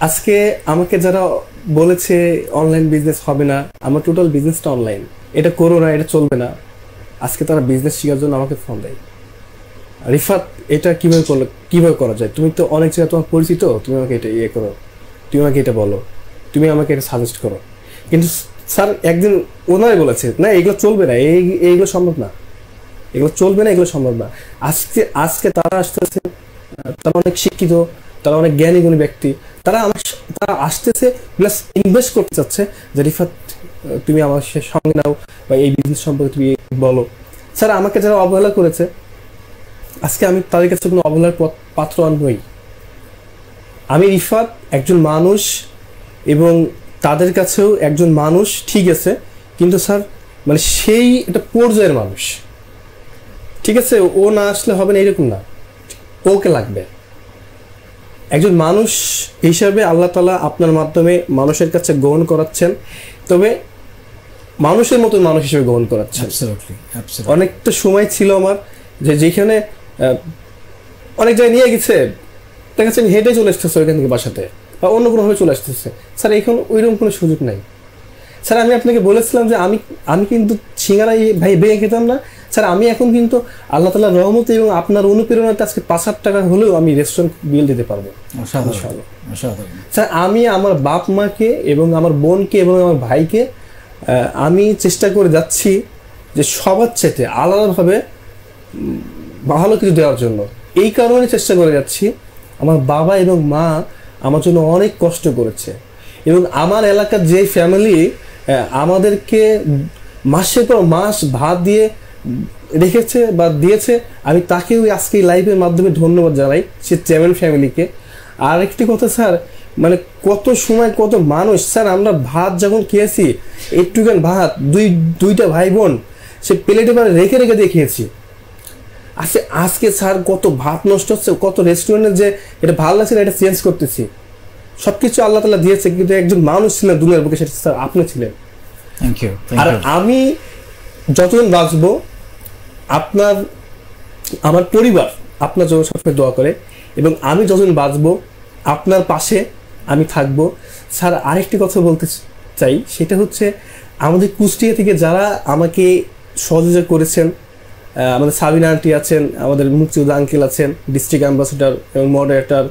আজকে আমাকে যারা বলেছে অনলাইন বিজনেস হবে না, আমার টোটাল বিজনেসটা অনলাইন, এটা করো না, এটা চলবে না, আজকে তারা বিজনেস শেখার জন্য আমাকে ফোন দেয়। রিফাত, এটা কিভাবে করা যায়? তুমি তো অনেক জায়গায় তোমার পরিচিত, তুমি আমাকে এটা করো, তুমি আমাকে এটা বলো, তুমি আমাকে এটা সাজেস্ট করো। কিন্তু স্যার একদিন ওনারাই বলেছে না, এগুলো চলবে না, এইগুলো সম্ভব না, এগুলো চলবে না, এগুলো সম্ভব না। আজকে আজকে তারা আসতেছে, তারা অনেক শিক্ষিত, তারা অনেক জ্ঞানী গুণী ব্যক্তি, তারা আসতেছে প্লাস ইনভেস্ট করতে চাচ্ছে যে রিফাত তুমি আমার সঙ্গে নাও বা এই বিজনেস সম্পর্কে তুমি বলো। স্যার আমাকে যারা অবহেলা করেছে, আজকে আমি তাদের কাছে কোনো অবহেলার পাত্র নই। আমি রিফাত একজন মানুষ এবং তাদের কাছেও একজন মানুষ, ঠিক আছে, কিন্তু স্যার মানে সেই একটা পর্যায়ের মানুষ, ঠিক আছে, ও না আসলে হবে না এরকম না, ওকে লাগবে। একজন মানুষ হিসাবে আল্লাহ তাআলা আপনার মাধ্যমে মানুষের কাছে গ্রহণ করাচ্ছেন, তবে মানুষের মতো মানুষ হিসেবে গ্রহণ করাচ্ছেন। অনেকটা সময় ছিল আমার যেখানে অনেক জায়গায় নিয়ে গেছে, দেখা যাচ্ছে আমি হেঁটে চলে আসতেছে ওইখান থেকে বাসাতে, বা অন্য কোনোভাবে চলে আসতেছে। স্যার এখন ওইরকম কোনো সুযোগ নাই। স্যার আমি আপনাকে বলেছিলাম যে আমি কিন্তু সিঙ্গারা ভাই বেগে খেতাম না। স্যার আমি এখন কিন্তু আল্লাহ তাআলার রহমতে এবং আপনার অনুপ্রেরণাতে আজকে 5,000 টাকা হলেও আমি রেস্টুরেন্ট বিল দিতে পারবো। স্যার আমি আমার বাপ মাকে এবং আমার বোনকে এবং আমার ভাইকে আমি চেষ্টা করে যাচ্ছি যে সবার চাইতে আলাদাভাবে ভালো কিছু দেওয়ার জন্য। এই কারণে চেষ্টা করে যাচ্ছি, আমার বাবা এবং মা আমার জন্য অনেক কষ্ট করেছে, এবং আমার এলাকার যে ফ্যামিলি আমাদেরকে মাসের পর মাস ভাত দিয়ে রেখেছে বা দিয়েছে, আমি তাকেও আজকে লাইভের মাধ্যমে ধন্যবাদ জানাই, সে চ্যামেল ফ্যামিলিকে। আর একটি কথা স্যার, মানে কত সময় কত মানুষ, স্যার আমরা ভাত যখন খেয়েছি, একটুখান ভাত দুইটা ভাই বোন সে প্লেটে মানে রেখে রেখে দিয়ে খেয়েছি। আজকে স্যার কত ভাত নষ্ট হচ্ছে, কত রেস্টুরেন্টে যে এটা ভালো লাগছে না এটা চেঞ্জ করতেছি। সবকিছু আল্লাহ তাআলা দিয়েছে, কিন্তু একজন মানুষ ছিলেন দুনিয়ার বুকে, সেটা স্যার আপনি ছিলেন। আর আমি যতদিন বাঁচবো, আমার পরিবার আপনার জন্য সবসময় দোয়া করে, এবং আমি যতদিন বাঁচবো আপনার পাশে আমি থাকবো। স্যার আরেকটি কথা বলতে চাই, সেটা হচ্ছে আমাদের কুষ্টিয়া থেকে যারা আমাকে সহযোগিতা করেছেন, আমাদের সাবিনা আন্টি আছেন, আমাদের মুক্তিযোদ্ধা আঙ্কেল আছেন, ডিস্ট্রিক্ট অ্যাম্বাসেডর এবং মডারেটর,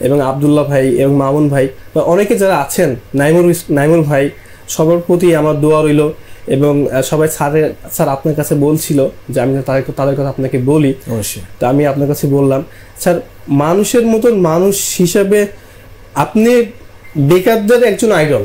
এবং আবদুল্লাহ ভাই এবং মামুন ভাই, বা অনেকে যারা আছেন, নাইমুল ভাই, সবার প্রতি আমার দোয়া রইল। এবং সবাই স্যার আপনার কাছে বলছিল যে আমি তাদের কথা আপনাকে বলি, তো আমি আপনার কাছে বললাম। স্যার মানুষের মতন মানুষ হিসাবে আপনি বেকারদের একজন আইডল।